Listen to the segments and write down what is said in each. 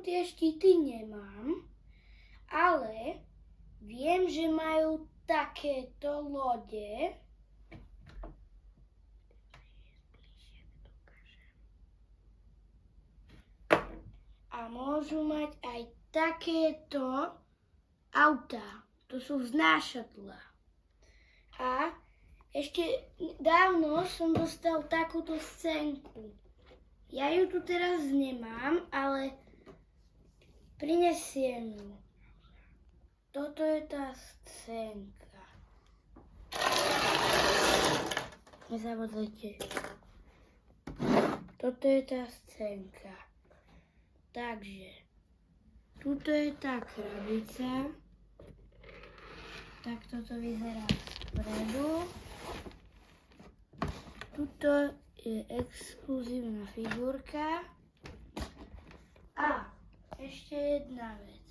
tie štíty nemám, ale viem, že majú takéto lode. A môžu mať aj takéto autá. To sú vznášadlá. A ešte dávno som dostal takúto scénku. Ja ju tu teraz nemám, ale prinesiem ju. Toto je tá scénka. Nezavadzajte. Toto je tá scénka. Takže, tuto je tá krabica. Tak toto vyzerá spredu. Tuto je exkluzívna figurka. A ešte jedna vec.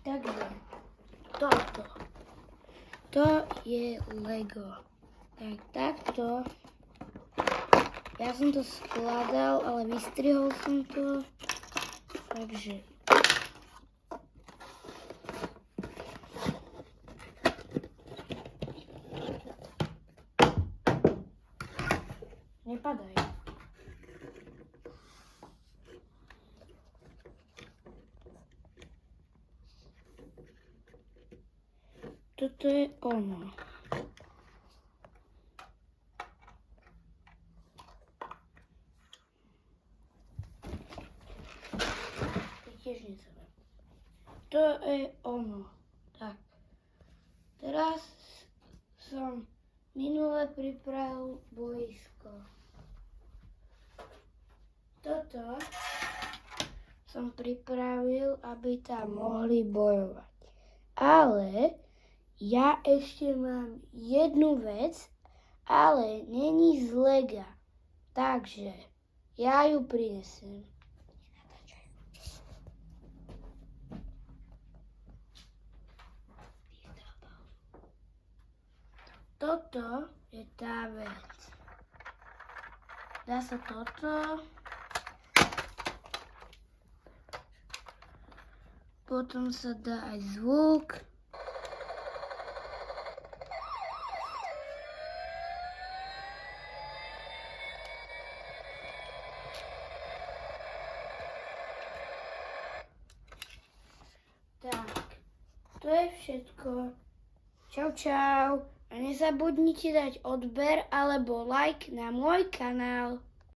Takže, toto. To je Lego. Tak takto. Ja som to skladal, ale vystrihol som to. Takže. Nepadaj. Toto je ono. To je ono. Tak. Teraz som minule pripravil boisko. Toto som pripravil, aby tam mohli bojovať. Ale ja ešte mám jednu vec, ale není z lega. Takže ja ju prinesem. Toto je tá vec. Dá sa toto. Potom sa dá aj zvuk. Tak, to je všetko. Čau, čau. A nezabudnite dať odber alebo like na môj kanál.